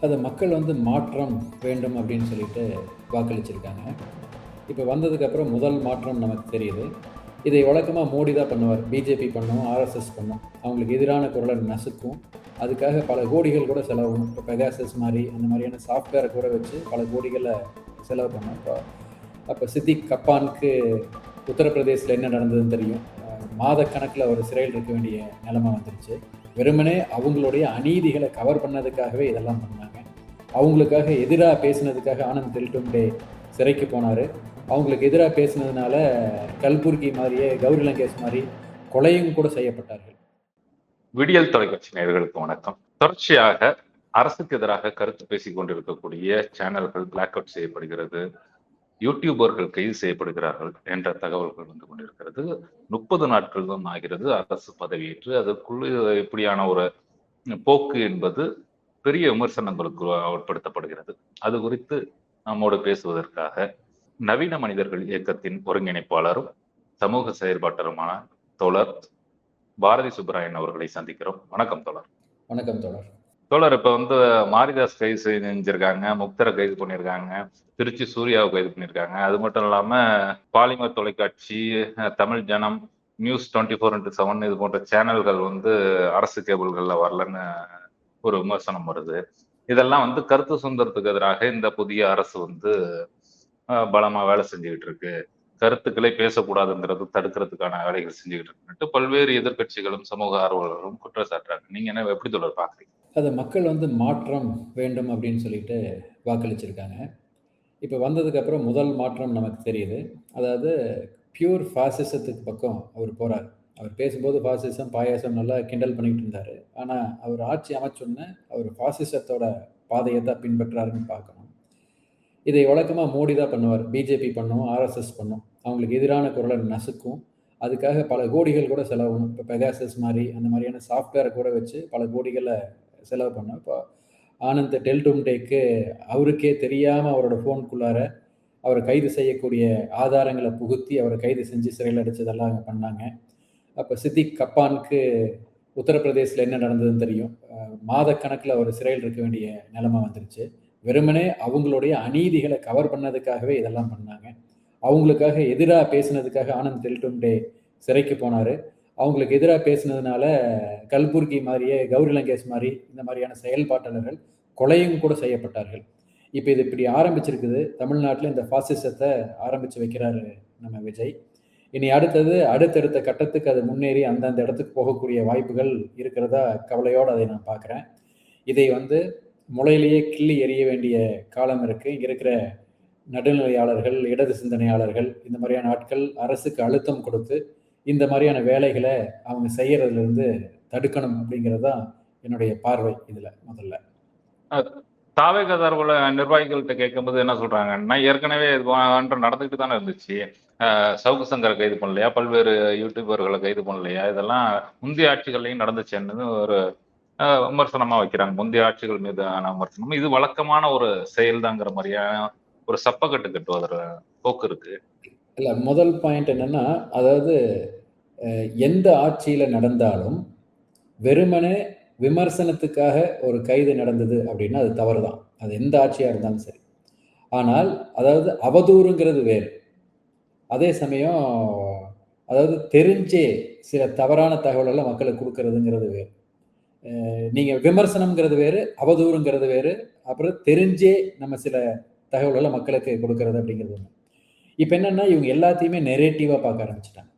அது மக்கள் மாற்றம் வேண்டும் அப்படின்னு சொல்லிட்டு வாக்களிச்சிருக்காங்க. இப்போ வந்ததுக்கப்புறம் முதல் மாற்றம் நமக்கு தெரியுது. இதை வழக்கமா மோடி தான் பண்ணுவார். பிஜேபி பண்ணும், ஆர்எஸ்எஸ் பண்ணும். அவங்களுக்கு எதிரான குரல நசுக்கும். அதுக்காக பல கோடிகள் கூட செலவாகும். இப்போ பெகாசஸ் மாரி அந்த மாதிரியான சாஃப்ட்வேரை கூட வச்சு பல கோடிகள செலவு பண்ணோம். அப்போ சித்திக் கப்பானுக்கு உத்தரப்பிரதேசல என்ன நடந்ததுன்னு தெரியும். மாதக்கணக்கில் அவர் சிறையில் இருக்க வேண்டிய நிலைமை வந்துருச்சு. வெறுமனே அவங்களுடைய அநீதிகளை கவர் பண்ணதுக்காகவே இதெல்லாம் பண்ணாங்க. அவங்களுக்காக எதிராக பேசினதுக்காக ஆனந்த் தெல்டும்டே சிறைக்கு போனார். அவங்களுக்கு எதிராக பேசினதுனால கல்புர்கி மாதிரியே கௌரி லங்கேஷ் மாதிரி கொலையும் கூட செய்யப்பட்டார்கள். விடியல் தொலைக்காட்சி நேயர்களுக்கு வணக்கம். தொடர்ச்சியாக அரசுக்கு எதிராக கருத்து பேசிக் கொண்டிருக்கக்கூடிய சேனல்கள் பிளாக் அவுட் செய்யப்படுகிறது, யூடியூபர்கள் கைது செய்யப்படுகிறார்கள் என்ற தகவல்கள் வந்து கொண்டிருக்கிறது. 30 நாட்கள் தான் ஆகிறது அரசு பதவியேற்று. அதற்குள்ள இப்படியான ஒரு போக்கு என்பது பெரிய விமர்சனங்களுக்கு உட்படுத்தப்படுகிறது. அது குறித்து நம்மோடு பேசுவதற்காக நவீன மனிதர்கள் இயக்கத்தின் ஒருங்கிணைப்பாளரும் சமூக செயற்பாட்டருமான தோழர் பாரதி சுப்பராயன் அவர்களை சந்திக்கிறோம். வணக்கம் தோழர். வணக்கம் தோழர். தோழர், இப்ப வந்து மாரிதாஸ் கைது செஞ்சிருக்காங்க, முக்தரை கைது பண்ணியிருக்காங்க, திருச்சி சூர்யாவை கைது பண்ணியிருக்காங்க. அது மட்டும் இல்லாம பாலிமர் தொலைக்காட்சி, தமிழ் ஜனம், நியூஸ் 24x7 இது போன்ற சேனல்கள் வந்து அரசு கேபிள்கள்ல வரலன்னு ஒரு விமர்சனம் வருது. இதெல்லாம் வந்து கருத்து சுதந்திரத்துக்கு எதிராக இந்த புதிய அரசு வந்து பலமா வேலை செஞ்சுக்கிட்டு இருக்கு, கருத்துக்களை பேசக்கூடாதுங்கிறது தடுக்கிறதுக்கான வேலைகள் செஞ்சுக்கிட்டு இருக்குன்ட்டு பல்வேறு எதிர்கட்சிகளும் சமூக ஆர்வலர்களும் குற்றச்சாட்டுறாங்க. நீங்க என்ன எப்படி தொடர் பாக்குறீங்க? அது மக்கள் மாற்றம் வேண்டும் அப்படின்னு சொல்லிட்டு வாக்களிச்சிருக்காங்க. இப்போ வந்ததுக்கப்புறம் முதல் மாற்றம் நமக்கு தெரியுது. அதாவது பியூர் ஃபாசிசத்துக்கு பக்கம் அவர் போகிறார். அவர் பேசும்போது ஃபாசிசம் பாயாசம் நல்லா கிண்டல் பண்ணிக்கிட்டு இருந்தார். ஆனால் அவர் ஆட்சி அமைச்சோன்னே அவர் ஃபாசிசத்தோட பாதையை தான் பின்பற்றாருன்னு பார்க்கணும். இதை வழக்கமாக மோடி தான் பண்ணுவார். பிஜேபி பண்ணும், ஆர்எஸ்எஸ் பண்ணும். அவங்களுக்கு எதிரான குரலை நசுக்கும். அதுக்காக பல கோடிகள் கூட செலவாகணும். இப்போ பெகாசஸ் மாதிரி அந்த மாதிரியான சாஃப்ட்வேரை கூட வச்சு பல கோடிகளை செலவு பண்ணோம். இப்போ ஆனந்த் டெல்டும்டேக்கு அவருக்கே தெரியாமல் அவரோட ஃபோனுக்குள்ளார அவரை கைது செய்யக்கூடிய ஆதாரங்களை புகுத்தி அவரை கைது செஞ்சு சிறையில் அடைச்சதெல்லாம் பண்ணாங்க. அப்போ சித்திக் கப்பானுக்கு உத்தரப்பிரதேசில் என்ன நடந்ததுன்னு தெரியும். மாதக்கணக்கில் அவர் சிறையில் இருக்க வேண்டிய நிலைமை வந்துருச்சு. வெறுமனே அவங்களுடைய அநீதிகளை கவர் பண்ணதுக்காகவே இதெல்லாம் பண்ணாங்க. அவங்களுக்காக எதிராக பேசினதுக்காக ஆனந்த் டெல்டும்டே சிறைக்கு போனார். அவங்களுக்கு எதிராக பேசினதுனால கல்புர்கி மாதிரியே கௌரி லங்கேஷ் மாதிரி இந்த மாதிரியான செயல்பாட்டாளர்கள் கொலையும் கூட செய்யப்பட்டார்கள். இப்போ இது இப்படி ஆரம்பிச்சிருக்குது. தமிழ்நாட்டில் இந்த ஃபாசிசத்தை ஆரம்பித்து வைக்கிறாரு நம்ம விஜய். இனி அடுத்தடுத்த கட்டத்துக்கு அது முன்னேறி அந்தந்த இடத்துக்கு போகக்கூடிய வாய்ப்புகள் இருக்கிறதா கவலையோடு அதை நான் பார்க்குறேன். இதை முளையிலேயே கிள்ளி எறிய வேண்டிய காலம் இருக்குது. இங்கே இருக்கிற நடுநிலையாளர்கள், இடது சிந்தனையாளர்கள், இந்த மாதிரியான ஆட்கள் அரசுக்கு அழுத்தம் கொடுத்து இந்த மாதிரியான வேலைகளை அவங்க செய்யறதுலேருந்து தடுக்கணும் அப்படிங்கிறது தான் என்னுடைய பார்வை. இதில் முதல்ல தாவேக சார்புள்ள நிர்வாகிகள்கிட்ட கேட்கும்போது என்ன சொல்றாங்க, நான் ஏற்கனவே நடந்துகிட்டு தானே இருந்துச்சு, சவுக்கு சங்கரை கைது பண்ணலையா, பல்வேறு யூடியூபர்களை கைது பண்ணலையா, இதெல்லாம் முந்தைய ஆட்சிகள்லையும் நடந்துச்சுன்னு ஒரு விமர்சனமா வைக்கிறாங்க. முந்தைய ஆட்சிகள் மீதான விமர்சனம் இது வழக்கமான ஒரு செயல் தாங்கிற மாதிரியான ஒரு சப்பக்கட்டு கட்டுவதற போக்கு இருக்கு. இல்லை, முதல் பாயிண்ட் என்னன்னா, அதாவது எந்த ஆட்சியில நடந்தாலும் வெறுமனே விமர்சனத்துக்காக ஒரு கைது நடந்தது அப்படின்னா அது தவறு தான். அது எந்த ஆட்சியாக இருந்தாலும் சரி. ஆனால் அதாவது அவதூறுங்கிறது வேறு. அதே சமயம் அதாவது தெரிஞ்சே சில தவறான தகவலெல்லாம் மக்களுக்கு கொடுக்கறதுங்கிறது வேறு. நீங்கள் விமர்சனம்ங்கிறது வேறு, அவதூறுங்கிறது வேறு, அப்புறம் தெரிஞ்சே நம்ம சில தகவலெல்லாம் மக்களுக்கு கொடுக்கறது அப்படிங்கிறது ஒன்று. இப்போ என்னென்னா இவங்க எல்லாத்தையுமே நெரேட்டிவாக பார்க்க ஆரம்பிச்சிட்டாங்க.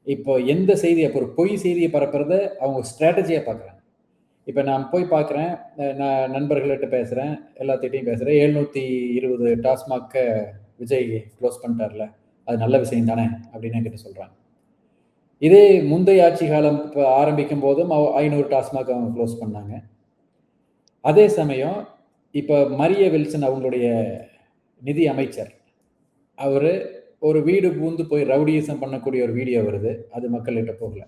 இப்போ எந்த செய்தி, அப்போ ஒரு பொய் செய்தியை பரப்புறத அவங்க ஸ்ட்ராட்டஜியாக பார்க்குறாங்க. இப்போ நான் போய் பார்க்குறேன், நான் நண்பர்கள்கிட்ட பேசுகிறேன், எல்லாத்திட்டையும் பேசுகிறேன். 720 டாஸ்மாகை விஜய் க்ளோஸ் பண்ணிட்டார்ல, அது நல்ல விஷயம் தானே அப்படின்னு என்கிட்ட சொல்கிறாங்க. இதே முந்தைய ஆட்சி காலம் இப்போ ஆரம்பிக்கும் போதும் 500 டாஸ்மாக் அவங்க க்ளோஸ் பண்ணாங்க. அதே சமயம் இப்போ மரிய வில்சன் அவங்களுடைய நிதி அமைச்சர், அவர் ஒரு வீடு பூந்து போய் ரவுடிசம் பண்ணக்கூடிய ஒரு வீடியோ வருது, அது மக்கள்கிட்ட போகல.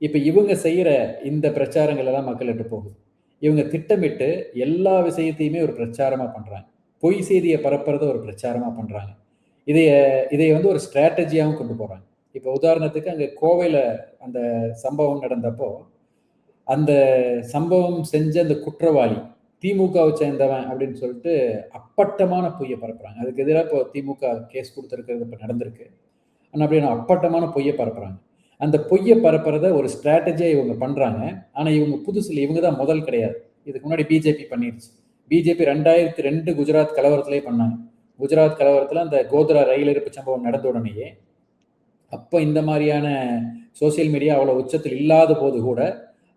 இப்போ இவங்க செய்கிற இந்த பிரச்சாரங்கள் எல்லாம் மக்கள்கிட்ட போகுது. இவங்க திட்டமிட்டு எல்லா விஷயத்தையுமே ஒரு பிரச்சாரமாக பண்ணுறாங்க. பொய் செய்தியை பரப்புறத ஒரு பிரச்சாரமாக பண்ணுறாங்க. இதை ஒரு ஸ்ட்ராட்டஜியாகவும் கொண்டு போகிறாங்க. இப்போ உதாரணத்துக்கு அங்கே கோவையில் அந்த சம்பவம் நடந்தப்போ அந்த சம்பவம் செஞ்ச அந்த குற்றவாளி திமுகவை சேர்ந்தவன் அப்படின்னு சொல்லிட்டு அப்பட்டமான பொய்யை பரப்புறாங்க. அதுக்கு எதிராக இப்போ திமுக கேஸ் கொடுத்துருக்கிறது இப்போ நடந்திருக்கு. ஆனால் அப்படியே அப்பட்டமான பொய்யை பரப்புறாங்க. அந்த பொய்யை பரப்புறத ஒரு ஸ்ட்ராட்டஜியா இவங்க பண்றாங்க. ஆனா இவங்க புதுசுல இவங்க தான் முதல் கிடையாது. இதுக்கு முன்னாடி பிஜேபி பண்ணிருச்சு. பிஜேபி 2002 குஜராத் கலவரத்திலே பண்ணாங்க. குஜராத் கலவரத்துல அந்த கோத்ரா ரயில் எரிப்பு சம்பவம் நடந்த உடனேயே அப்போ இந்த மாதிரியான சோசியல் மீடியா அவ்வளோ உச்சத்தில் இல்லாத போது கூட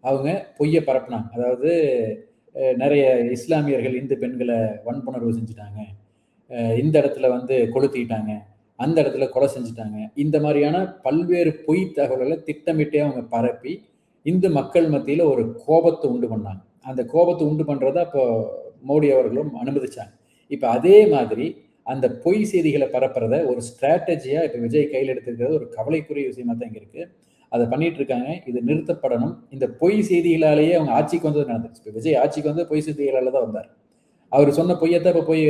அவங்க பொய்யை பரப்புனாங்க. அதாவது நிறைய இஸ்லாமியர்கள் இந்து பெண்களை வன்புணர்வு செஞ்சுட்டாங்க, இந்த இடத்துல வந்து கொளுத்திட்டாங்க, அந்த இடத்துல கொலை செஞ்சுட்டாங்க, இந்த மாதிரியான பல்வேறு பொய் தகவல்களை திட்டமிட்டே அவங்க பரப்பி இந்து மக்கள் மத்தியில் ஒரு கோபத்தை உண்டு பண்ணாங்க. அந்த கோபத்தை உண்டு பண்ணுறத அப்போ மோடி அவர்களும் அனுமதிச்சாங்க. இப்போ அதே மாதிரி அந்த பொய் செய்திகளை பரப்புறத ஒரு ஸ்ட்ராட்டஜியா இப்போ விஜய் கையில் எடுத்திருக்கிறது ஒரு கவலைக்குரிய விஷயமா தான் இங்கே இருக்கு. அதை பண்ணிட்டு இருக்காங்க. இது நிறுத்தப்படணும். இந்த பொய் செய்திகளாலேயே அவங்க ஆட்சிக்கு வந்தது நடந்துச்சு. இப்போ விஜய் ஆட்சிக்கு வந்து பொய் செய்திகளால தான் வந்தார். அவர் சொன்ன பொய்யத்தை இப்போ போய்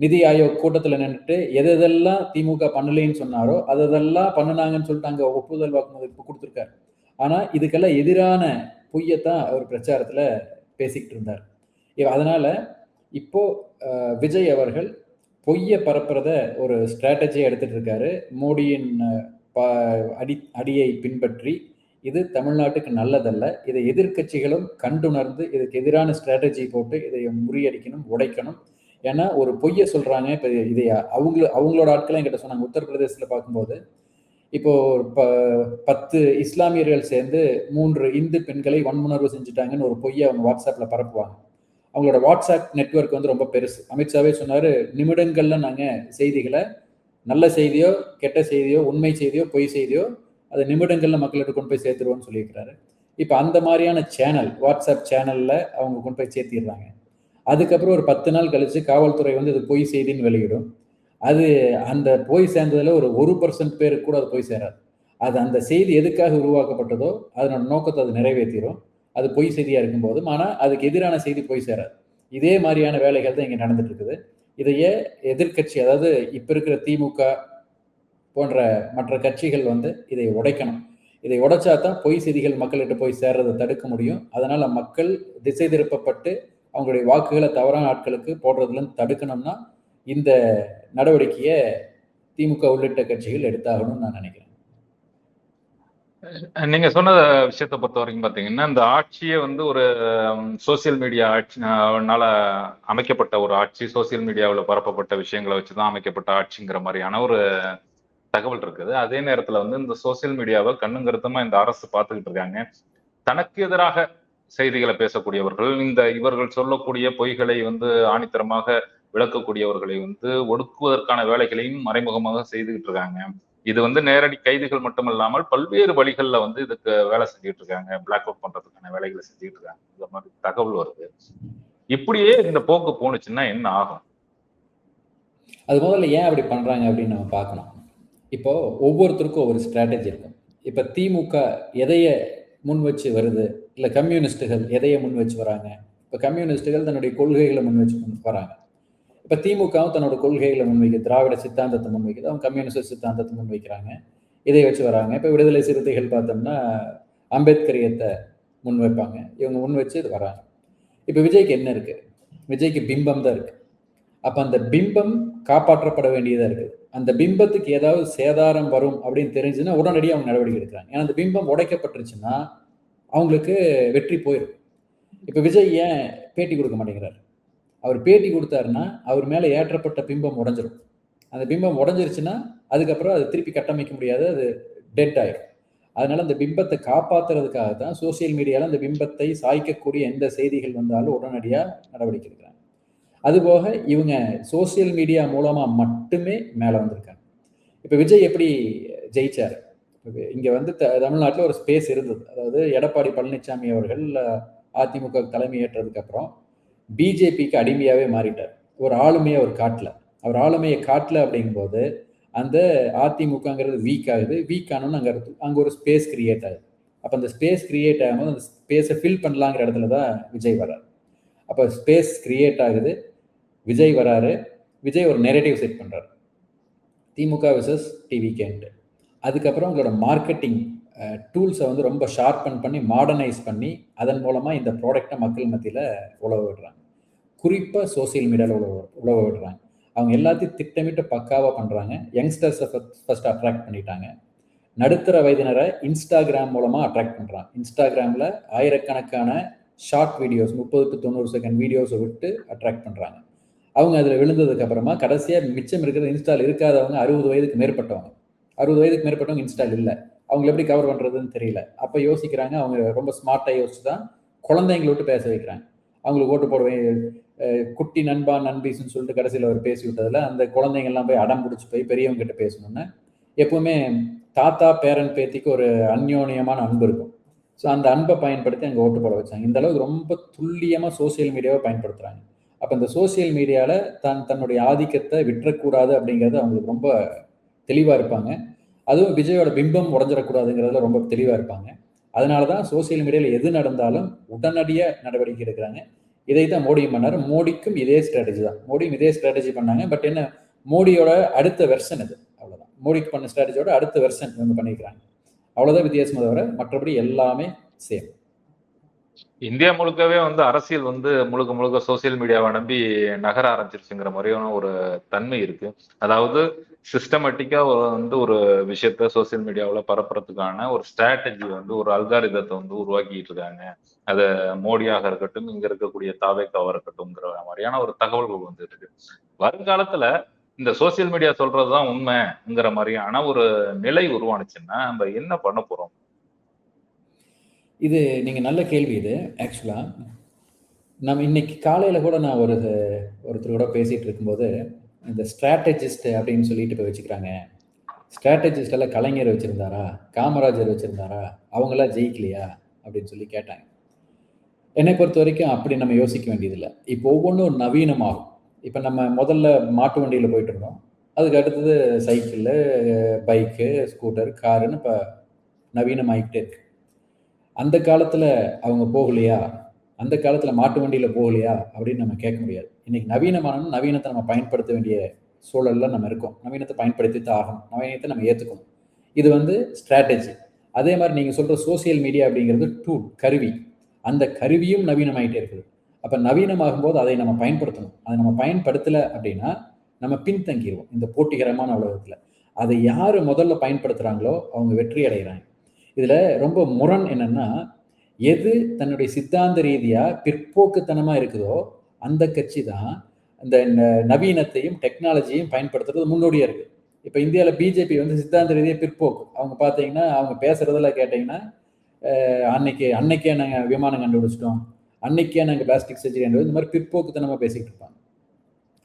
நிதி ஆயோக் கூட்டத்தில் நின்றுட்டு எதெல்லாம் திமுக பண்ணலைன்னு சொன்னாரோ அதெல்லாம் பண்ணினாங்கன்னு சொல்லிட்டு அங்கே ஒப்புதல் வாக்குமூலம் இப்போ கொடுத்துருக்காரு. ஆனால் இதுக்கெல்லாம் எதிரான பொய்யத்தான் அவர் பிரச்சாரத்தில் பேசிக்கிட்டு இருந்தார். அதனால இப்போ விஜய் அவர்கள் பொய்யை பரப்புறத ஒரு ஸ்ட்ராட்டஜியை எடுத்துட்டு இருக்காரு. மோடியின் அடியை பின்பற்றி இது தமிழ்நாட்டுக்கு நல்லதல்ல. இதை எதிர்கட்சிகளும் கண்டுணர்ந்து இதுக்கு எதிரான ஸ்ட்ராட்டஜி போட்டு இதை முறியடிக்கணும், உடைக்கணும். ஏன்னா ஒரு பொய்யை சொல்றாங்க. இப்போ இதை அவங்களோட ஆட்களை என்கிட்ட சொன்னாங்க. உத்தரப்பிரதேசத்தில் பார்க்கும்போது இப்போ 10 இஸ்லாமியர்கள் சேர்ந்து 3 இந்து பெண்களை வன்முணர்வு செஞ்சுட்டாங்கன்னு ஒரு பொய்யை அவங்க வாட்ஸ்அப்பில் பரப்புவாங்க. அவங்களோட வாட்ஸ்அப் நெட்வொர்க் வந்து ரொம்ப பெருசு. அமித்ஷாவே சொன்னார், நிமிடங்கள்ல நாங்கள் செய்திகளை, நல்ல செய்தியோ கெட்ட செய்தியோ உண்மை செய்தியோ பொய் செய்தியோ அதை நிமிடங்கள்ல மக்கள்கிட்ட கொண்டு போய் சேர்த்துருவோம்னு சொல்லியிருக்கிறாரு. இப்போ அந்த மாதிரியான சேனல், வாட்ஸ்அப் சேனல்ல அவங்க கொண்டு போய் சேர்த்திடுறாங்க. அதுக்கப்புறம் ஒரு 10 நாள் கழிச்சு காவல்துறை வந்து இது பொய் செய்தின்னு வெளியிடும். அது அந்த போய் சேர்ந்ததுல ஒரு 1% பேருக்கு கூட அது போய் சேராது. அது அந்த செய்தி எதுக்காக உருவாக்கப்பட்டதோ அதனோட நோக்கத்தை அது நிறைவேற்றிடும். அது பொய் செய்தியா இருக்கும்போது, ஆனால் அதுக்கு எதிரான செய்தி போய் சேராது. இதே மாதிரியான வேலைகள் தான் இங்கே நடந்துட்டு இருக்குது. இதையே எதிர்கட்சி, அதாவது இப்ப இருக்கிற திமுக போன்ற மற்ற கட்சிகள் வந்து இதை உடைக்கணும். இதை உடைச்சா தான் பொய் செய்திகள் மக்கள்கிட்ட போய் சேர்றதை தடுக்க முடியும். அதனால மக்கள் திசை திருப்பப்பட்டு அவங்களுடைய வாக்குகளை தவறான ஆட்களுக்கு போடுறதுல தடுக்கணும்னா இந்த நடவடிக்கையை திமுக உள்ளிட்ட கட்சிகள் எடுத்தாகணும்னு நான் நினைக்கிறேன். நீங்க சொன்ன விஷயத்தை பொறுத்த வரைக்கும் பாத்தீங்கன்னா, இந்த ஆட்சியே வந்து ஒரு சோசியல் மீடியா ஆட்சினால அமைக்கப்பட்ட ஒரு ஆட்சி, சோசியல் மீடியாவில் பரப்பப்பட்ட விஷயங்களை வச்சுதான் அமைக்கப்பட்ட ஆட்சிங்கிற மாதிரியான ஒரு தகவல் இருக்குது. அதே நேரத்துல வந்து இந்த சோசியல் மீடியாவை கண்ணுங்கருத்தமா இந்த அரசு பார்த்துக்கிட்டு இருக்காங்க. தனக்கு எதிராக செய்திகளை பேசக்கூடியவர்கள், இவர்கள் சொல்லக்கூடிய பொய்களை வந்து ஆணித்தரமாக விளக்கக்கூடியவர்களை வந்து ஒடுக்குவதற்கான வேலைகளையும் மறைமுகமாக செய்துகிட்டு இருக்காங்க. இது வந்து நேரடி கைதுகள் மட்டுமல்லாமல் பல்வேறு வழிகள்ல வந்து இதுக்கு வேலை செஞ்சுட்டு இருக்காங்க, பிளாக் அவுட் பண்றதுக்கான வேலைகளை செஞ்சுட்டு இருக்காங்க. இந்த மாதிரி தகவல் வருது. இப்படியே இந்த போக்கு போனுச்சுன்னா என்ன ஆகும்? அது முதல்ல ஏன் அப்படி பண்றாங்க அப்படின்னு நம்ம பார்க்கணும். இப்போ ஒவ்வொருத்தருக்கும் ஒவ்வொரு ஸ்ட்ராட்டஜி இருக்கும். இப்ப திமுக எதைய முன் வச்சு வருது, இல்ல கம்யூனிஸ்டுகள் எதைய முன் வச்சு வராங்க. இப்ப கம்யூனிஸ்டுகள் தன்னுடைய கொள்கைகளை முன் வச்சு வராங்க. இப்ப திமுகவும் தன்னோட கொள்கைகளை முன்வைக்க, திராவிட சித்தாந்தத்தை முன்வைக்குது, அவங்க கம்யூனிஸ்ட் சித்தாந்தத்தை முன்வைக்கிறாங்க. இதை வச்சு வராங்க. இப்ப விடுதலை சிறுத்தைகள் பார்த்தோம்னா அம்பேத்கரியத்தை முன் வைப்பாங்க. இவங்க முன் வச்சு இது வராங்க. இப்ப விஜய்க்கு என்ன இருக்கு? விஜய்க்கு பிம்பம் தான் இருக்கு. அப்ப அந்த பிம்பம் காப்பாற்றப்பட வேண்டியதா இருக்குது. அந்த பிம்பத்துக்கு ஏதாவது சேதாரம் வரும் அப்படின்னு தெரிஞ்சுன்னா உடனடியாக அவங்க நடவடிக்கை எடுக்கிறாங்க. ஏன்னா அந்த பிம்பம் உடைக்கப்பட்டுருச்சுன்னா அவங்களுக்கு வெற்றி போயிடும். இப்ப விஜய் ஏன் பேட்டி கொடுக்க மாட்டேங்கிறார்? அவர் பேட்டி கொடுத்தாருன்னா அவர் மேல ஏற்றப்பட்ட பிம்பம் உடைஞ்சிடும். அந்த பிம்பம் உடைஞ்சிருச்சுன்னா அதுக்கப்புறம் அது திருப்பி கட்டமைக்க முடியாது, அது டெட் ஆயிடும். அதனால அந்த பிம்பத்தை காப்பாத்துறதுக்காக தான் சோசியல் மீடியால அந்த பிம்பத்தை சாய்க்கக்கூடிய எந்த செய்திகள் வந்தாலும் உடனடியா நடவடிக்கை எடுக்கிறாங்க. அதுபோக இவங்க சோசியல் மீடியா மூலமா மட்டுமே மேல வந்திருக்காங்க. இப்ப விஜய் எப்படி ஜெயிச்சாரு? இங்க வந்து தமிழ்நாட்டில் ஒரு ஸ்பேஸ் இருந்தது. அதாவது எடப்பாடி பழனிசாமி அவர்கள் அதிமுக தலைமை ஏற்றதுக்கு அப்புறம் பிஜேபிக்கு அடிமையாவே மாறிட்டார். ஒரு ஆளுமையை அவர் காட்டல. அவர் ஆளுமையை காட்டல அப்படிங்கும்போது அந்த அதிமுகங்கிறது வீக் ஆகுது. வீக் ஆனோன்னு அங்க ஒரு ஸ்பேஸ் கிரியேட் ஆகுது. அப்ப அந்த ஸ்பேஸ் கிரியேட் ஆகும்போது அந்த ஸ்பேஸை ஃபில் பண்ணலாங்கிற இடத்துல தான் விஜய் வர்றாரு. அப்ப ஸ்பேஸ் கிரியேட் ஆகுது, விஜய் வராரு. விஜய் ஒரு நெரேட்டிவ் செட் பண்றாரு, திமுக விசஸ் டிவிகேன்ட்டு. அதுக்கப்புறம் உங்களோட மார்க்கெட்டிங் டூல்ஸை வந்து ரொம்ப ஷார்பன் பண்ணி மாடர்னைஸ் பண்ணி அதன் மூலமா இந்த ப்ராடக்டை மக்கள் மத்தியில் உழவு விடுறாங்க. குறிப்பாக சோசியல் மீடியாவில் உழவ விடுறாங்க. அவங்க எல்லாத்தையும் திட்டமிட்டு பக்காவாக பண்ணுறாங்க. யங்ஸ்டர்ஸை ஃபர்ஸ்ட் அட்ராக்ட் பண்ணிட்டாங்க. நடுத்தர வயதினரை இன்ஸ்டாகிராம் மூலமாக அட்ராக்ட் பண்ணுறாங்க. இன்ஸ்டாகிராமில் ஆயிரக்கணக்கான ஷார்ட் வீடியோஸ் 30 to 90 செகண்ட் வீடியோஸை விட்டு அட்ராக்ட் பண்ணுறாங்க. அவங்க அதில் விழுந்ததுக்கு அப்புறமா கடைசியாக மிச்சம் இருக்கிறது இன்ஸ்டால் இருக்காதவங்க 60 வயதுக்கு மேற்பட்டவங்க. 60 வயதுக்கு மேற்பட்டவங்க இன்ஸ்டால் இல்லை. அவங்களை எப்படி கவர் பண்ணுறதுன்னு தெரியல. அப்போ யோசிக்கிறாங்க, அவங்க ரொம்ப ஸ்மார்ட்டாக யோசிச்சு தான் குழந்தைங்களை விட்டு பேச வைக்கிறாங்க. அவங்களுக்கு ஓட்டு போடுவேன் குட்டி நண்பா நண்பீஸ்ன்னு சொல்லிட்டு கடைசியில் அவர் பேசி விட்டதில் அந்த குழந்தைங்கள்லாம் போய் அடம் பிடிச்சி போய் பெரியவங்க கிட்ட பேசணுன்னு எப்பவுமே தாத்தா பேரன் பேத்திக்கு ஒரு அந்யோன்யமான அன்பு இருக்கும். ஸோ அந்த அன்பை பயன்படுத்தி அங்கே ஓட்டு போட வச்சாங்க. இந்த அளவுக்கு ரொம்ப துல்லியமாக சோசியல் மீடியாவை பயன்படுத்துகிறாங்க. அப்போ இந்த சோசியல் மீடியாவில் தன்னுடைய ஆதிக்கத்தை விட்டுறக்கூடாது அப்படிங்கிறது அவங்களுக்கு ரொம்ப தெளிவாக இருப்பாங்க. அதுவும் விஜயோட பிம்பம் உடஞ்சிடக்கூடாதுங்கிறதுல ரொம்ப தெளிவாக இருப்பாங்க. அதனால தான் சோசியல் மீடியாவில் எது நடந்தாலும் உடனடியாக நடவடிக்கை எடுக்கிறாங்க. இதை தான் மோடியும் பண்ணார். மோடிக்கும் இதே ஸ்ட்ராட்டஜி தான். மோடியும் இதே ஸ்ட்ராட்டஜி பண்ணாங்க. பட் என்ன, மோடியோட அடுத்த வெர்ஷன் இது. அவ்வளோதான். மோடிக்கு பண்ண ஸ்ட்ராட்டஜியோட அடுத்த வெர்ஷன் வந்து பண்ணிக்கிறாங்க. அவ்வளோதான் வித்தியாசம். தவிர மற்றபடி எல்லாமே சேம். இந்தியா முழுக்கவே வந்து அரசியல் வந்து முழுக்க முழுக்க சோசியல் மீடியாவை நம்பி நகர ஆரம்பிச்சிருச்சுங்கிற மாதிரியான ஒரு தன்மை இருக்கு. அதாவது சிஸ்டமேட்டிக்கா வந்து ஒரு விஷயத்த சோசியல் மீடியாவில் பரப்புறதுக்கான ஒரு ஸ்ட்ராட்டஜி வந்து ஒரு அல்காரிதத்தை வந்து உருவாக்கிட்டு இருக்காங்க. அது மோடியாக இருக்கட்டும், இங்க இருக்கக்கூடிய தாவேக்காவா இருக்கட்டும்ங்கிற மாதிரியான ஒரு தகவல்கள் வந்து இருக்கு. வருங்காலத்துல இந்த சோசியல் மீடியா சொல்றதுதான் உண்மைங்கிற மாதிரியான ஒரு நிலை உருவானுச்சுன்னா நம்ம என்ன பண்ண போறோம்? இது நீங்கள் நல்ல கேள்வி. இது ஆக்சுவலாக நம்ம இன்னைக்கு காலையில் கூட நான் ஒருத்தர் கூட பேசிகிட்டு இருக்கும்போது இந்த ஸ்ட்ராட்டஜிஸ்ட் அப்படின்னு சொல்லிட்டு இப்போ வச்சுக்கிறாங்க. ஸ்ட்ராட்டஜிஸ்ட் எல்லாம் கலைஞர் வச்சுருந்தாரா, காமராஜர் வச்சுருந்தாரா, அவங்களாம் ஜெயிக்கலையா அப்படின்னு சொல்லி கேட்டாங்க. என்னை பொறுத்த வரைக்கும் அப்படி நம்ம யோசிக்க வேண்டியதில்லை. இப்போ ஒவ்வொன்றும் நவீனமாகும். இப்போ நம்ம முதல்ல மாட்டு வண்டியில் போயிட்டு இருந்தோம். அதுக்கு அடுத்தது சைக்கிள், பைக்கு, ஸ்கூட்டர், காருன்னு இப்போ நவீனமாகிக்கிட்டே இருக்கு. அந்த காலத்தில் அவங்க போகலையா, அந்த காலத்தில் மாட்டு வண்டியில் போகலையா அப்படின்னு நம்ம கேட்க முடியாது. இன்னைக்கு நவீனமான நவீனத்தை நம்ம பயன்படுத்த வேண்டிய சூழலில் நம்ம இருக்கோம். நவீனத்தை பயன்படுத்தி தான் ஆகணும். நவீனத்தை நம்ம ஏற்றுக்கணும். இது வந்து ஸ்ட்ராட்டஜி. அதே மாதிரி நீங்கள் சொல்கிற சோசியல் மீடியா அப்படிங்கிறது டூல், கருவி. அந்த கருவியும் நவீனமாகிட்டே இருக்குது. அப்போ நவீனமாகும் போது அதை நம்ம பயன்படுத்தணும். அதை நம்ம பயன்படுத்தலை அப்படின்னா நம்ம பின்தங்கிடுவோம் இந்த போட்டிகரமான உலகத்தில். அதை யார் முதல்ல பயன்படுத்துகிறாங்களோ அவங்க வெற்றி அடைகிறாங்க. இதில் ரொம்ப முரண் என்னன்னா, எது தன்னுடைய சித்தாந்த ரீதியாக பிற்போக்குத்தனமாக இருக்குதோ அந்த கட்சி தான் இந்த நவீனத்தையும் டெக்னாலஜியையும் பயன்படுத்துறது முன்னோடியாக இருக்குது. இப்போ இந்தியாவில் பிஜேபி வந்து சித்தாந்த ரீதியாக பிற்போக்கு. அவங்க பார்த்தீங்கன்னா அவங்க பேசுகிறதெல்லாம் கேட்டிங்கன்னா அன்னைக்கே நாங்கள் விமானம் கண்டுபிடிச்சிட்டோம், அன்னைக்கே நாங்கள் பிளாஸ்டிக் சர்ஜரி இந்த மாதிரி பிற்போக்குத்தனமாக பேசிக்கிட்டு இருப்பாங்க.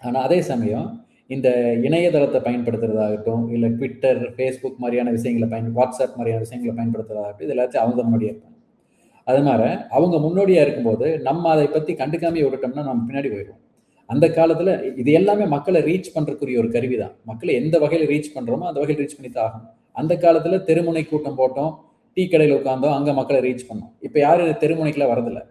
ஆனால் அதே சமயம் இந்த இணையதளத்தை பயன்படுத்துறதாகட்டும், இல்லை ட்விட்டர், ஃபேஸ்புக் மாதிரியான விஷயங்களை வாட்ஸ்அப் மாதிரியான விஷயங்களை பயன்படுத்துறதாகட்டும், இது எல்லாத்தையும் அவங்க முன்னாடியாக இருப்பாங்க. அது மாதிரி அவங்க முன்னோடியாக இருக்கும்போது நம்ம அதை பற்றி கண்டுக்காமையே விட்டுட்டோம்னா நம்ம பின்னாடி போயிடுவோம். அந்த காலத்தில் இது எல்லாமே மக்களை ரீச் பண்ணுறக்குரிய ஒரு கருவி தான். மக்களை எந்த வகையில் ரீச் பண்ணுறோமோ அந்த வகையில் ரீச் பண்ணி தான் ஆகும். அந்த காலத்தில் தெருமுனை கூட்டம் போட்டோம், டீ கடையில் உட்காந்தோம், அங்கே மக்களை ரீச் பண்ணோம். இப்போ யாரும் தெருமுனைக்கெல்லாம் வரதில்லை.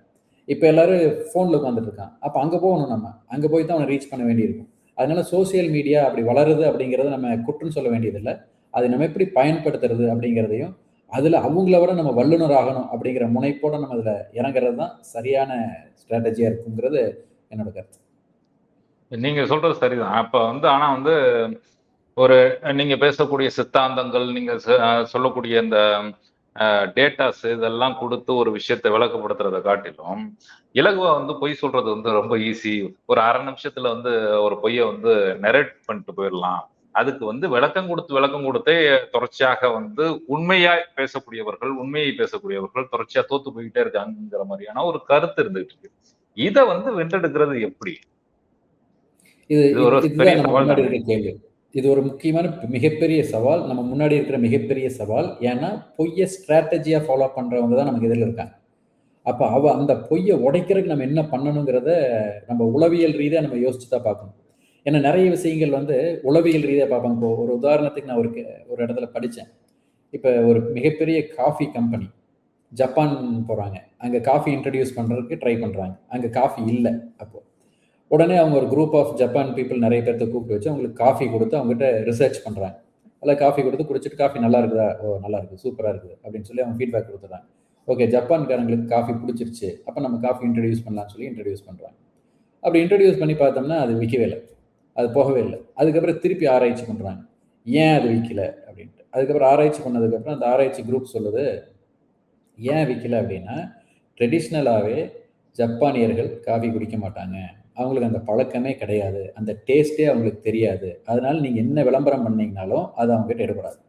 இப்போ எல்லாரும் ஃபோனில் உட்காந்துட்டு இருக்கான். அப்போ அங்கே போகணும், நம்ம அங்கே போய் தான் அவனை ரீச் பண்ண வேண்டியிருக்கும். அதனால சோசியல் மீடியா அப்படி வளருது அப்படிங்கிறத நம்ம குற்றம் சொல்ல வேண்டியதில்லை. அதை நம்ம எப்படி பயன்படுத்துறது அப்படிங்கிறதையும் அதில் அவங்கள விட நம்ம வல்லுநர் ஆகணும் அப்படிங்கிற முனைப்போட நம்ம அதில் இறங்குறது தான் சரியான ஸ்ட்ராட்டஜியாக இருக்குங்கிறது என்னோட கருத்து. நீங்க சொல்றது சரிதான். அப்ப வந்து ஆனா வந்து ஒரு நீங்க பேசக்கூடிய சித்தாந்தங்கள், நீங்க சொல்லக்கூடிய இந்த டேட்டாஸ் இதெல்லாம் கொடுத்து ஒரு விஷயத்தை விளக்கப்படுத்துறதை காட்டிலும் இலகுவா வந்து பொய் சொல்றது வந்து ரொம்ப ஈஸி. ஒரு அரை நிமிஷத்துல வந்து ஒரு பொய்யை வந்து நெரேட் பண்ணிட்டு போயிடலாம். அதுக்கு வந்து விளக்கம் கொடுத்தே தொடர்ச்சியாக வந்து உண்மையை பேசக்கூடியவர்கள் தொடர்ச்சியா தோத்து போய்கிட்டே இருக்காங்கிற மாதிரியான ஒரு கருத்து இருந்துட்டு இருக்கு. இதை வந்து வென்றெடுக்கிறது எப்படி? இது ஒரு பெரிய சவால் தான். கேள்வி. இது ஒரு முக்கியமான மிகப்பெரிய சவால், நம்ம முன்னாடி இருக்கிற மிகப்பெரிய சவால். ஏன்னா பொய்யை ஸ்ட்ராட்டஜியா ஃபாலோ பண்றவங்க தான் நமக்கு எதிரில் இருக்காங்க. அப்போ அந்த பொய்யை உடைக்கிறதுக்கு நம்ம என்ன பண்ணணுங்கிறத நம்ம உளவியல் ரீதியாக நம்ம யோசிச்சு தான் பார்க்கணும். ஏன்னா நிறைய விஷயங்கள் வந்து உளவியல் ரீதியாக பார்ப்பாங்க. இப்போ ஒரு உதாரணத்துக்கு நான் ஒரு இடத்துல படித்தேன். இப்போ ஒரு மிகப்பெரிய காஃபி கம்பெனி ஜப்பான் போகிறாங்க. அங்கே காஃபி இன்ட்ரடியூஸ் பண்ணுறதுக்கு ட்ரை பண்ணுறாங்க. அங்கே காஃபி இல்லை. அப்போது உடனே அவங்க ஒரு குரூப் ஆஃப் ஜப்பான் பீப்புள் நிறைய பேர்த்த கூப்பிட்டு வச்சு அவங்களுக்கு காஃபி கொடுத்து அவங்ககிட்ட ரிசர்ச் பண்ணுறாங்க. அதில் காஃபி கொடுத்து குடிச்சிட்டு காஃபி நல்லா இருக்குதா, ஓ நல்லா இருக்குது, சூப்பராக இருக்குது அப்படின்னு சொல்லி அவங்க ஃபீட்பேக் கொடுத்துட்றாங்க. ஓகே, ஜப்பான்காரங்களுக்கு காஃபி பிடிச்சிருச்சு, அப்போ நம்ம காஃபி இன்ட்ரடியூஸ் பண்ணலாம்னு சொல்லி இன்ட்ரடியூஸ் பண்ணுறாங்க. அப்படி இன்ட்ரடியூஸ் பண்ணி பார்த்தோம்னா அது விற்கவே இல்லை, அது போகவே இல்லை. அதுக்கப்புறம் திருப்பி ஆராய்ச்சி பண்ணுறாங்க, ஏன் அது விற்கல அப்படின்ட்டு. அதுக்கப்புறம் ஆராய்ச்சி பண்ணதுக்கப்புறம் அந்த ஆராய்ச்சி குரூப் சொல்லுது, ஏன் விற்கல அப்படின்னா, ட்ரெடிஷ்னலாகவே ஜப்பானியர்கள் காஃபி குடிக்க மாட்டாங்க, அவங்களுக்கு அந்த பழக்கமே கிடையாது, அந்த டேஸ்ட்டே அவங்களுக்கு தெரியாது, அதனால நீங்கள் என்ன விளம்பரம் பண்ணீங்கனாலும் அது அவங்ககிட்ட எடுபடாது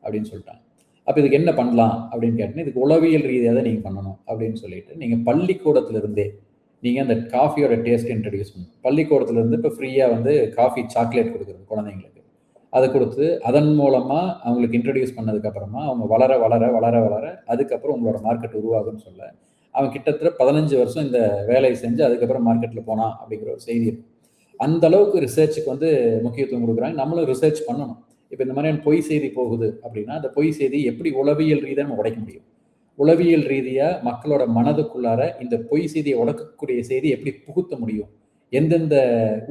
அப்படின்னு சொல்லிட்டாங்க. அப்போ இதுக்கு என்ன பண்ணலாம் அப்படின்னு கேட்டீங்கன்னா, இதுக்கு உளவியல் ரீதியாக தான் நீங்கள் பண்ணணும் அப்படின்னு சொல்லிட்டு, நீங்கள் பள்ளிக்கூடத்திலிருந்தே நீங்கள் அந்த காஃபியோட டேஸ்ட் இன்ட்ரடியூஸ் பண்ணணும். பள்ளிக்கூடத்துலேருந்து இப்போ ஃப்ரீயாக வந்து காஃபி சாக்லேட் கொடுக்குறது குழந்தைங்களுக்கு, அதை கொடுத்து அதன் மூலமாக அவங்களுக்கு இன்ட்ரடியூஸ் பண்ணதுக்கப்புறமா அவங்க வளர வளர வளர வளர அதுக்கப்புறம் உங்களோட மார்க்கெட் உருவாகும்னு சொல்ல, அவன் கிட்டத்தட்ட 15 வருஷம் இந்த வேலையை செஞ்சு அதுக்கப்புறம் மார்க்கெட்டில் போனான் அப்படிங்கிற ஒரு செய்தி இருக்கு. அந்த அளவுக்கு ரிசர்ச்சுக்கு வந்து முக்கியத்துவம் கொடுக்குறாங்க. நம்மளும் ரிசர்ச் பண்ணணும். இப்போ இந்த மாதிரியான பொய் செய்தி போகுது அப்படின்னா, அந்த பொய் செய்தி எப்படி உளவியல் ரீதியாக நம்ம உடைக்க முடியும், உளவியல் ரீதியாக மக்களோட மனதுக்குள்ளார இந்த பொய் செய்தியை உடைக்கக்கூடிய செய்தி எப்படி புகுத்த முடியும், எந்தெந்த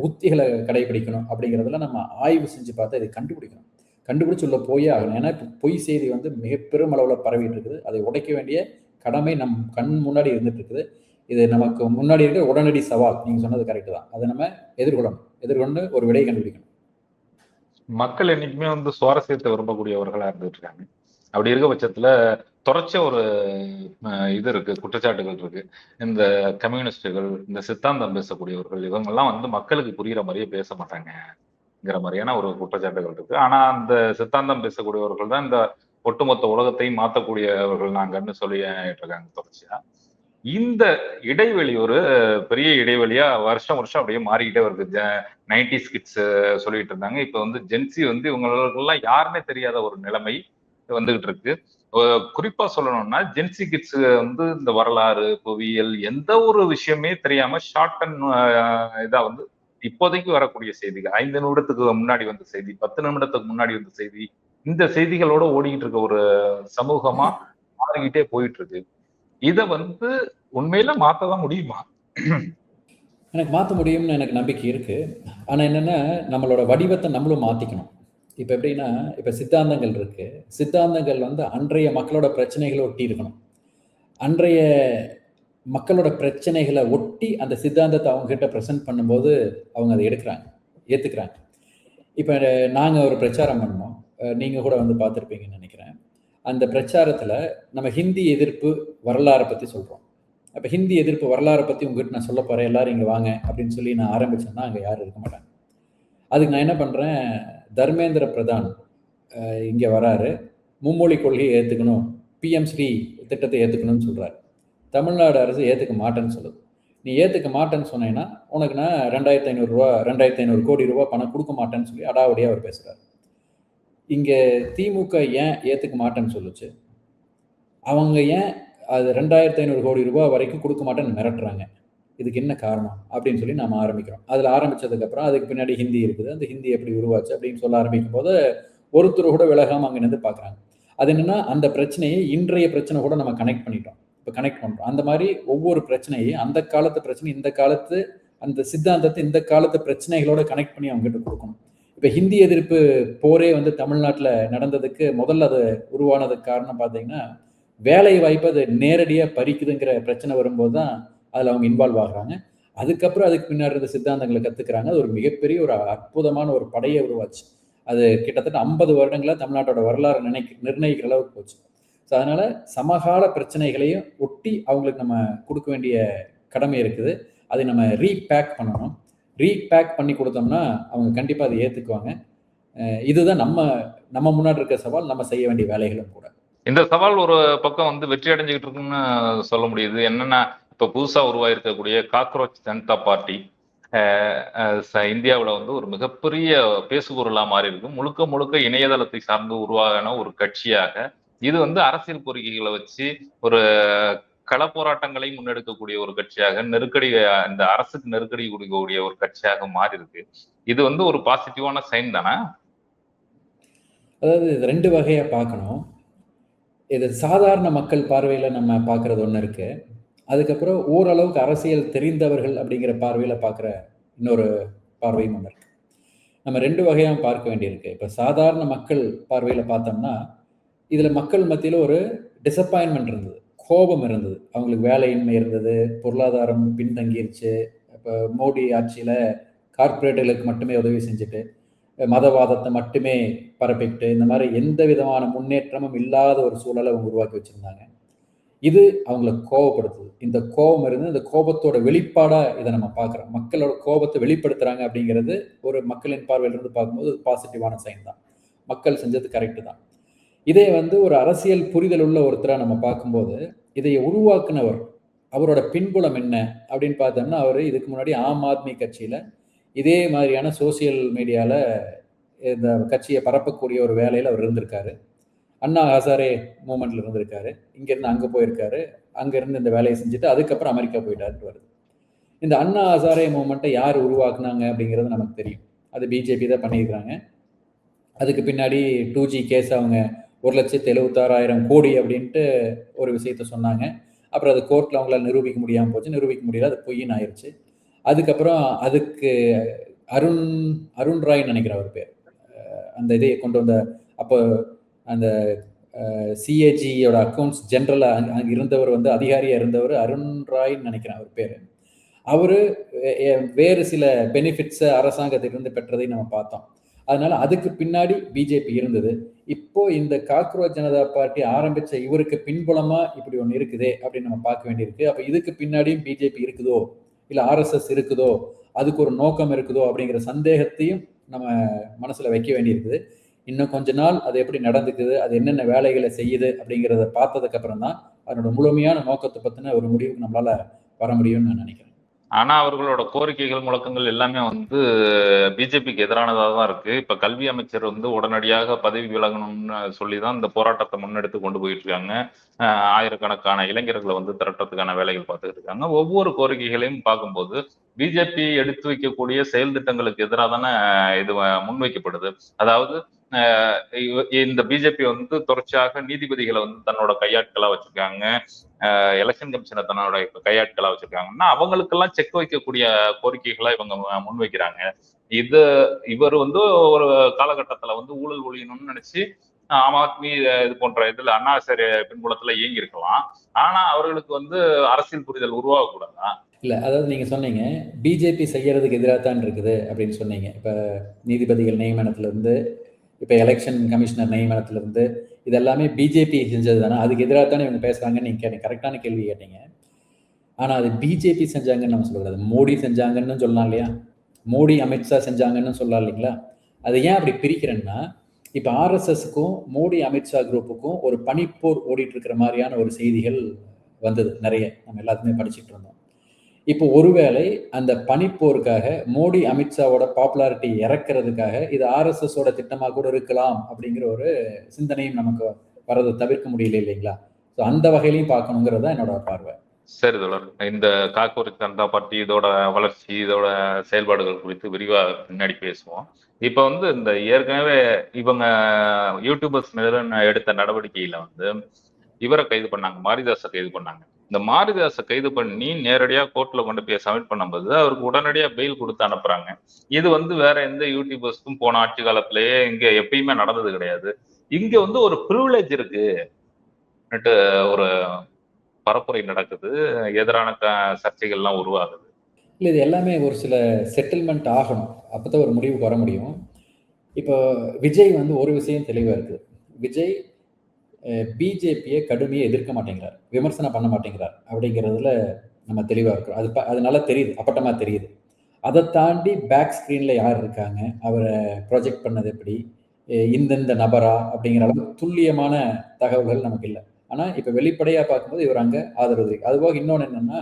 உத்திகளை கடைபிடிக்கணும் அப்படிங்கிறதுல நம்ம ஆய்வு செஞ்சு பார்த்தா இதை கண்டுபிடிக்கணும். கண்டுபிடிச்சு உள்ள போயே ஆகணும். ஏன்னா இப்போ பொய் செய்தி வந்து மிக பெரும் அளவில் பரவிட்டு இருக்குது. அதை உடைக்க வேண்டிய கடமை நம் கண் முன்னாடி இருந்துட்டு இருக்குது. இது நமக்கு முன்னாடி இருக்கிற உடனடி சவால். நீங்க சொன்னது கரெக்ட் தான். அதை நம்ம எதிர்கொண்டு ஒரு விடையை கண்டுபிடிக்கணும். மக்கள் என்னைக்குமே வந்து சுவாரஸ்யத்தை விரும்பக்கூடியவர்களா இருந்துட்டு இருக்காங்க. அப்படி இருக்க பட்சத்துல தொடர்ச்சியா ஒரு இது இருக்கு, குற்றச்சாட்டுகள் இருக்கு. இந்த கம்யூனிஸ்டுகள், இந்த சித்தாந்தம் பேசக்கூடியவர்கள், இவங்கெல்லாம் வந்து மக்களுக்கு புரியுற மாதிரியே பேச மாட்டாங்கங்கிற மாதிரியான ஒரு குற்றச்சாட்டுகள் இருக்கு. ஆனா அந்த சித்தாந்தம் பேசக்கூடியவர்கள் தான் இந்த ஒட்டுமொத்த உலகத்தையும் மாற்றக்கூடியவர்கள் நாங்கன்னு சொல்லிட்டு இருக்காங்க தொடர்ச்சியா. இந்த இடைவெளி ஒரு பெரிய இடைவெளியா வருஷம் வருஷம் அப்படியே மாறிக்கிட்டே வருது. 90s கிட்ஸ் சொல்லிட்டு இருந்தாங்க. இப்ப வந்து ஜென்சி வந்து இவங்களுக்கெல்லாம் யாருன்னே தெரியாத ஒரு நிலைமை வந்துகிட்டு இருக்கு. குறிப்பா சொல்லணும்னா ஜென்சி கிட்ஸ் வந்து இந்த வரலாறு, புவியியல் எந்த ஒரு விஷயமே தெரியாம ஷார்ட் அண்ட் இதா வந்து இப்போதைக்கு வரக்கூடிய செய்திகள், 5 நிமிடத்துக்கு முன்னாடி வந்த செய்தி, 10 நிமிடத்துக்கு முன்னாடி வந்த செய்தி, இந்த செய்திகளோட ஓடிக்கிட்டு இருக்க ஒரு சமூகமா மாறிக்கிட்டே போயிட்டு இருக்கு. இத வந்து உண்மையில மாத்ததான் முடியுமா? எனக்கு மாற்ற முடியும்னு எனக்கு நம்பிக்கை இருக்கு. ஆனா என்னன்னா, நம்மளோட வடிவத்தை நம்மளும் மாத்திக்கணும். இப்ப எப்படின்னா, இப்ப சித்தாந்தங்கள் இருக்கு. சித்தாந்தங்கள் வந்து அன்றைய மக்களோட பிரச்சனைகளை ஒட்டி இருக்கணும். அன்றைய மக்களோட பிரச்சனைகளை ஒட்டி அந்த சித்தாந்தத்தை அவங்க கிட்ட ப்ரெசென்ட் பண்ணும்போது அவங்க அதை எடுக்கிறாங்க, ஏத்துக்கிறாங்க. இப்ப நாங்க ஒரு பிரச்சாரம் பண்ணோம். நீங்க கூட வந்து பார்த்துருப்பீங்கன்னு நினைக்கிறேன். அந்த பிரச்சாரத்துல நம்ம ஹிந்தி எதிர்ப்பு வரலாறை பத்தி சொல்றோம். அப்ப ஹிந்தி எதிர்ப்பு வரலாறை பத்தி உங்ககிட்ட நான் சொல்ல போறேன், எல்லாரும் இங்க வாங்க அப்படின்னு சொல்லி நான் ஆரம்பிச்சேன்னா அங்க யாரும் இருக்க மாட்டாங்க. அதுக்கு நான் என்ன பண்றேன், தர்மேந்திர பிரதான் இங்க வராரு, மும்மொழி கொள்கையை ஏத்துக்கணும், பிஎம் ஸ்ரீ திட்டத்தை ஏத்துக்கணும்னு சொல்றாரு. தமிழ்நாடு அரசு ஏத்துக்க மாட்டேன்னு சொல்லுது. நீ ஏத்துக்க மாட்டேன்னு சொன்னீங்கன்னா உனக்கு நான் 2500 கோடி ரூபாய் பணம் கொடுக்க மாட்டேன்னு சொல்லி அடாவடியா அவர் பேசுறாரு. இங்க திமுக ஏன் ஏத்துக்க மாட்டேன்னு சொல்லுச்சு, அவங்க ஏன் அது 2500 கோடி ரூபாய் வரைக்கும் கொடுக்க மாட்டேன்னு மிரட்டுறாங்க, இதுக்கு என்ன காரணம் அப்படின்னு சொல்லி நாம ஆரம்பிக்கிறோம். அதுல ஆரம்பிச்சதுக்கு அப்புறம் அதுக்கு பின்னாடி ஹிந்தி இருக்குது, அந்த ஹிந்தி எப்படி உருவாச்சு அப்படின்னு சொல்ல ஆரம்பிக்கும் போது ஒருத்தர் கூட விலகாம அங்க நின்று பாக்குறாங்க. அது என்னன்னா, அந்த பிரச்சனையை இன்றைய பிரச்சனை கூட நம்ம கனெக்ட் பண்ணிட்டோம், இப்போ கனெக்ட் பண்றோம். அந்த மாதிரி ஒவ்வொரு பிரச்சனையும் அந்த காலத்து பிரச்சனை, இந்த காலத்து அந்த சித்தாந்தத்தை இந்த காலத்து பிரச்சனைகளோட கனெக்ட் பண்ணி அவங்க கிட்ட கொடுக்கணும். இப்போ ஹிந்தி எதிர்ப்பு போரே வந்து தமிழ்நாட்டில் நடந்ததுக்கு முதல்ல அது உருவானதுக்கு காரணம் பார்த்தீங்கன்னா, வேலை வாய்ப்பு அது நேரடியாக பறிக்குதுங்கிற பிரச்சனை வரும்போது தான் அதில் அவங்க இன்வால்வ் ஆகுறாங்க. அதுக்கப்புறம் அதுக்கு பின்னாடி இருந்த சித்தாந்தங்களை கற்றுக்கிறாங்க. அது ஒரு மிகப்பெரிய ஒரு அற்புதமான ஒரு படையை உருவாச்சு. அது கிட்டத்தட்ட 50 வருடங்களா தமிழ்நாட்டோட வரலாறு நிர்ணயிக்கிற அளவுக்கு போச்சு. ஸோ அதனால சமகால பிரச்சனைகளையும் ஒட்டி அவங்களுக்கு நம்ம கொடுக்க வேண்டிய கடமை இருக்குது. அதை நம்ம ரீபேக் பண்ணணும். ரீபேக் பண்ணி கொடுத்தோம்னா அவங்க கண்டிப்பாக அதை ஏற்றுக்குவாங்க. இதுதான் நம்ம முன்னாடி இருக்க சவால், நம்ம செய்ய வேண்டிய வேலைகளும் கூட. இந்த சவால் ஒரு பக்கம் வந்து வெற்றி அடைஞ்சுக்கிட்டு இருக்குன்னு சொல்ல முடியுது. என்னன்னா, இப்ப புதுசா உருவாயிருக்கக்கூடிய காக்ரோச் ஜனதா பார்ட்டி இந்தியாவில் வந்து ஒரு மிகப்பெரிய பேசுபொருளா மாறி இருக்கு. முழுக்க முழுக்க இணையதளத்தை சார்ந்து உருவான ஒரு கட்சியாக இது வந்து அரசியல் கோரிக்கைகளை வச்சு ஒரு கள போராட்டங்களை முன்னெடுக்கக்கூடிய ஒரு கட்சியாக, இந்த அரசுக்கு நெருக்கடி கொடுக்கக்கூடிய ஒரு கட்சியாக மாறி இருக்கு. இது வந்து ஒரு பாசிட்டிவான சைன் தானே? அதாவது இது 2 வகையா பார்க்கணும். இது சாதாரண மக்கள் பார்வையில நம்ம பார்க்கறது ஒண்ணு இருக்கு. அதுக்கப்புறம் ஓரளவுக்கு அரசியல் தெரிந்தவர்கள் அப்படிங்கிற பார்வையில பார்க்குற இன்னொரு பார்வையும் ஒன்று இருக்கு. நம்ம 2 வகையா பார்க்க வேண்டியிருக்கு. இப்போ சாதாரண மக்கள் பார்வையில பார்த்தோம்னா, இதுல மக்கள் மத்தியில ஒரு டிசப்பாயின்மெண்ட் இருந்தது, கோபம் இருந்தது. அவங்களுக்கு வேலையின்மை இருந்தது, பொருளாதாரம் பின்தங்கிருச்சு, இப்போ மோடி ஆட்சியில் கார்ப்பரேட்டுகளுக்கு மட்டுமே உதவி செஞ்சுட்டு மதவாதத்தை மட்டுமே பரப்பிக்கிட்டு இந்த மாதிரி எந்த விதமான முன்னேற்றமும் இல்லாத ஒரு சூழலை அவங்க உருவாக்கி வச்சுருந்தாங்க. இது அவங்கள கோபப்படுத்துது. இந்த கோபம் இருந்து இந்த கோபத்தோட வெளிப்பாடாக இதை நம்ம பார்க்குறோம். மக்களோட கோபத்தை வெளிப்படுத்துகிறாங்க அப்படிங்கிறது ஒரு மக்களின் பார்வையிலிருந்து பார்க்கும்போது பாசிட்டிவான சைன் தான். மக்கள் செஞ்சது கரெக்டு தான். இதே ஒரு அரசியல் புரிதல் உள்ள ஒருத்தராக நம்ம பார்க்கும்போது இதை உருவாக்குனவர் அவரோட பின்புலம் என்ன அப்படின்னு பார்த்தோம்னா, அவர் இதுக்கு முன்னாடி ஆம் ஆத்மி கட்சியில் இதே மாதிரியான சோசியல் மீடியாவில் இந்த கட்சியை பரப்பக்கூடிய ஒரு வேலையில் அவர் இருந்திருக்காரு. அண்ணா ஹசாரே மூமெண்ட்ல இருந்திருக்காரு. இங்கேருந்து அங்கே போயிருக்காரு. அங்கேருந்து இந்த வேலையை செஞ்சுட்டு அதுக்கப்புறம் அமெரிக்கா போயிட்டாருன்னு வருது. இந்த அண்ணா ஹசாரே மூமெண்ட்டை யார் உருவாக்குனாங்க அப்படிங்கிறது நமக்கு தெரியும். அது பிஜேபி தான் பண்ணியிருக்கிறாங்க. அதுக்கு பின்னாடி 2G கேஸ் அவங்க 1,76,000 கோடி அப்படின்ட்டு ஒரு விஷயத்த சொன்னாங்க. அப்புறம் அது கோர்ட்டில் அவங்களால நிரூபிக்க முடியாமல் போச்சு. நிரூபிக்க முடியல, அது பொய்ன்னு ஆயிடுச்சு. அதுக்கப்புறம் அதுக்கு அருண் ராய்ன்னு நினைக்கிறேன் அவர் பேர். அந்த இதை கொண்டு வந்த அப்போ அந்த சிஏஜியோட அக்கௌண்ட்ஸ் ஜென்ரலாக அங்கே இருந்தவர் அதிகாரியாக இருந்தவர் அருண் ராய்ன்னு நினைக்கிறேன் அவர் பேர். அவர் வேறு சில பெனிஃபிட்ஸை அரசாங்கத்திலிருந்து பெற்றதை நம்ம பார்த்தோம். அதனால அதுக்கு பின்னாடி பிஜேபி இருந்தது. இப்போ இந்த காக்ரோச் ஜனதா பார்ட்டி ஆரம்பிச்ச இவருக்கு பின்புலமா இப்படி ஒன்று இருக்குதே அப்படின்னு நம்ம பார்க்க வேண்டியிருக்கு. அப்போ இதுக்கு பின்னாடியும் பிஜேபி இருக்குதோ இல்லை ஆர்எஸ்எஸ் இருக்குதோ அதுக்கு ஒரு நோக்கம் இருக்குதோ அப்படிங்கிற சந்தேகத்தையும் நம்ம மனசுல வைக்க வேண்டியிருக்குது. இன்னும் கொஞ்ச நாள் அது எப்படி நடந்துக்குது, அது என்னென்ன வேலைகளை செய்யுது அப்படிங்கிறத பார்த்ததுக்கு அப்புறம் தான் அதனோட முழுமையான நோக்கத்தை பற்றின ஒரு முடிவுக்கு நம்மளால வர முடியும்னு நான் நினைக்கிறேன். ஆனா அவர்களோட கோரிக்கைகள் முழக்கங்கள் எல்லாமே பிஜேபிக்கு எதிரானதாக தான் இருக்கு. இப்ப கல்வி அமைச்சர் உடனடியாக பதவி விலகணும்னு சொல்லிதான் இந்த போராட்டத்தை முன்னெடுத்து கொண்டு போயிட்டு இருக்காங்க. ஆயிரக்கணக்கான இளைஞர்களை திரட்டுறதுக்கான வேலைகள் பார்த்துட்டு இருக்காங்க. ஒவ்வொரு கோரிக்கைகளையும் பார்க்கும்போது பிஜேபி எடுத்து வைக்கக்கூடிய செயல் திட்டங்களுக்கு எதிராக தானே இது முன்வைக்கப்படுது. அதாவது இந்த பிஜேபி தொடர்ச்சியாக நீதிபதிகளை தன்னோட கையாட்களா வச்சிருக்காங்க. எலெக்ஷன் கமிஷனை தன்னோட கையாட்களா வச்சிருக்காங்கன்னா அவங்களுக்கெல்லாம் செக் வைக்கக்கூடிய கோரிக்கைகளை இவங்க முன்வைக்கிறாங்க. இவர் ஒரு காலகட்டத்துல ஊழல் ஒழியணும்னு நினைச்சு ஆம் ஆத்மி இது போன்ற இதுல அண்ணா ஹசாரே பின்புலத்துல இயங்கி இருக்கலாம். ஆனா அவர்களுக்கு அரசியல் புரிதல் உருவாகக்கூடாதா? இல்ல, அதாவது நீங்க சொன்னீங்க பிஜேபி செய்யறதுக்கு எதிராக தான் இருக்குது அப்படின்னு சொன்னீங்க. இப்ப நீதிபதிகள் நியமனத்துல இருந்து இப்ப எலெக்ஷன் கமிஷனர் நியமனத்துல இருந்து இது எல்லாமே பிஜேபி செஞ்சது தானே, அதுக்கு எதிராக தானே இவங்க பேசுறாங்கன்னு நீங்க கேட்டீங்க. கரெக்டான கேள்வி கேட்டீங்க. ஆனா அது பிஜேபி செஞ்சாங்கன்னு நம்ம சொல்லக்கூடாது, மோடி செஞ்சாங்கன்னு சொல்லலாம் இல்லையா, மோடி அமித்ஷா செஞ்சாங்கன்னு சொல்லலாம் இல்லைங்களா. அது ஏன் அப்படி பிரிக்கிறேன்னா, இப்ப ஆர்எஸ்எஸ்க்கும் மோடி அமித்ஷா குரூப்புக்கும் ஒரு பனிப்போர் ஓடிட்டு இருக்கிற மாதிரியான ஒரு செய்திகள் வந்தது நிறைய, நம்ம எல்லாத்துமே படிச்சுட்டு இருந்தோம். இப்போ ஒருவேளை அந்த பனிப்போருக்காக மோடி அமித்ஷாவோட பாப்புலாரிட்டி இறக்குறதுக்காக இது ஆர்எஸ்எஸோட திட்டமாக கூட இருக்கலாம் அப்படிங்கிற ஒரு சிந்தனையும் நமக்கு வரதை தவிர்க்க முடியல இல்லைங்களா. ஸோ அந்த வகையிலையும் பார்க்கணுங்கிறது தான் என்னோட பார்வை. சரி தொடர், இந்த காக்ரோச் ஜனதா பார்ட்டி இதோட வளர்ச்சி இதோட செயல்பாடுகள் குறித்து விரிவா பின்னாடி பேசுவோம். இப்ப இந்த ஏற்கனவே இவங்க யூடியூபர்ஸ் மேல எடுத்த நடவடிக்கையில இவரை கைது பண்ணாங்க, மாரிதாஸை கைது பண்ணாங்க. இந்த மாரிதாஸை கைது பண்ணி நேரடியா கோர்ட்ல கொண்டு போய் சப்மிட் பண்ணும்போது அவருக்கு உடனடியா பெயில் கொடுத்து அனுப்புறாங்க. இது வேற எந்த யூடியூபர்ஸ்க்கும் போன ஆட்சி காலத்திலேயே இங்க எப்பயுமே நடந்தது கிடையாது. இங்க ஒரு ப்ரிவிலேஜ் இருக்கு ஒரு பரப்புரை நடக்குது, எதிரான சர்ச்சைகள்லாம் உருவாகுது. இல்லை, இது எல்லாமே ஒரு சில செட்டில்மெண்ட் ஆகணும், அப்பதான் ஒரு முடிவுக்கு வர முடியும். இப்போ விஜய் ஒரு விஷயம் தெளிவா இருக்குது. விஜய் பிஜேபியை கடுமையை எதிர்க்க மாட்டேங்கிறார், விமர்சனம் பண்ண மாட்டேங்கிறார் அப்படிங்கிறதுல நம்ம தெளிவாக இருக்கிறோம். அது நல்லா தெரியுது, அப்பட்டமாக தெரியுது. அதை தாண்டி பேக் ஸ்க்ரீனில் யார் இருக்காங்க, அவரை ப்ரொஜெக்ட் பண்ணது எப்படி, இந்தந்த நபரா அப்படிங்கிற அளவுக்கு துல்லியமான தகவல்கள் நமக்கு இல்லை. ஆனால் இப்போ வெளிப்படையாக பார்க்கும்போது இவர் அங்கே ஆதரவு. அதுபோக இன்னொன்று என்னென்னா,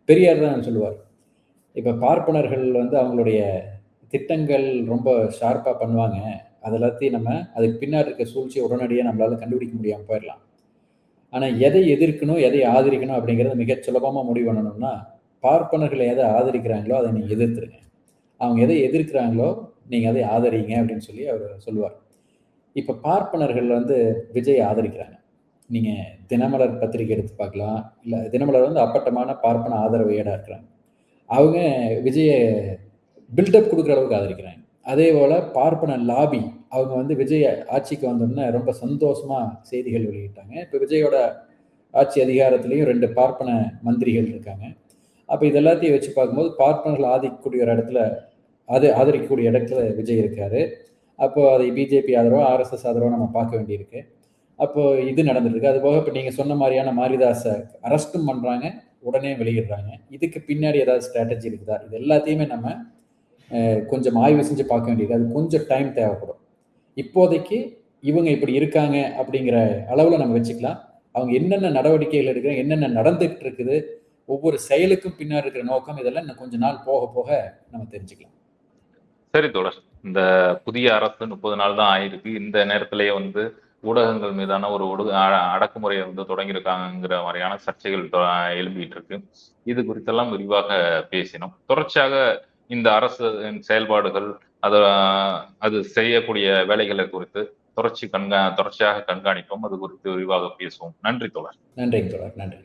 பெரியார் தான் சொல்லுவார், இப்போ பார்ப்பனர்கள் அவங்களுடைய திட்டங்கள் ரொம்ப ஷார்ப்பாக பண்ணுவாங்க, அது எல்லாத்தையும் நம்ம அதுக்கு பின்னாடி இருக்க சூழ்ச்சியை உடனடியாக நம்மளால கண்டுபிடிக்க முடியாமல் போயிடலாம். ஆனால் எதை எதிர்க்கணும் எதை ஆதரிக்கணும் அப்படிங்கிறத மிக சுலபமாக முடிவு பண்ணணும்னா, பார்ப்பனர்களை எதை ஆதரிக்கிறாங்களோ அதை நீங்கள் எதிர்த்துருங்க, அவங்க எதை எதிர்க்கிறாங்களோ நீங்கள் அதை ஆதரிங்க அப்படின்னு சொல்லி அவர் சொல்லுவார். இப்போ பார்ப்பனர்கள் விஜயை ஆதரிக்கிறாங்க. நீங்கள் தினமலர் பத்திரிகை எடுத்து பார்க்கலாம், இல்லை தினமலர் அப்பட்டமான பார்ப்பன ஆதரவு ஏடாக இருக்கிறாங்க. அவங்க விஜயை பில்டப் கொடுக்குற அளவுக்கு ஆதரிக்கிறாங்க. அதே போல் பார்ப்பன லாபி அவங்க விஜய் ஆட்சிக்கு வந்தோம்னா ரொம்ப சந்தோஷமாக செய்திகள் வெளியிட்டாங்க. இப்போ விஜயோட ஆட்சி அதிகாரத்துலேயும் 2 பார்ப்பன மந்திரிகள் இருக்காங்க. அப்போ இது எல்லாத்தையும் வச்சு பார்க்கும்போது பார்ப்பனர்கள் ஆதிக்கக்கூடிய ஒரு இடத்துல ஆதரிக்கக்கூடிய இடத்துல விஜய் இருக்காரு. அப்போ அதை பிஜேபி ஆதரவோ ஆர்எஸ்எஸ் ஆதரவோ நம்ம பார்க்க வேண்டியிருக்கு. அப்போ இது நடந்துருக்கு. அது போக இப்போ நீங்கள் சொன்ன மாதிரியான மாரிதாஸை அரெஸ்ட்டும் பண்ணுறாங்க, உடனே வெளியிடுறாங்க. இதுக்கு பின்னாடி ஏதாவது ஸ்ட்ராட்டஜி இருக்குதா? இது எல்லாத்தையுமே நம்ம கொஞ்சம் ஆய்வு செஞ்சு பார்க்க வேண்டியிருக்கு. அது கொஞ்சம் டைம் தேவைப்படும். இப்போதைக்கு இவங்க இப்படி இருக்காங்க அப்படிங்கிற அளவில் நம்ம வச்சுக்கலாம். அவங்க என்னென்ன நடவடிக்கைகள் எடுக்கிறாங்க, என்னென்ன நடந்துகிட்டு இருக்குது, ஒவ்வொரு செயலுக்கும் பின்னாடி இருக்கிற நோக்கம், இதெல்லாம் இன்னும் கொஞ்ச நாள் போக போக நம்ம தெரிஞ்சுக்கலாம். சரி தோழர், இந்த புதிய அரசு 30 நாள் தான் ஆயிருக்கு. இந்த நேரத்திலேயே ஊடகங்கள் மீதான ஒரு அடக்குமுறையை தொடங்கியிருக்காங்கிற மாதிரியான சர்ச்சைகள் எழும்பிட்டு இருக்கு. இது குறித்தெல்லாம் விரிவாக பேசினோம். தொடர்ச்சியாக இந்த அரசு செயல்பாடுகள், அது செய்யக்கூடிய வேலைகளை குறித்து தொடர்ச்சியாக கண்காணிப்போம். அது குறித்து விரிவாக பேசுவோம். நன்றி தோழர். நன்றி தோழர். நன்றி.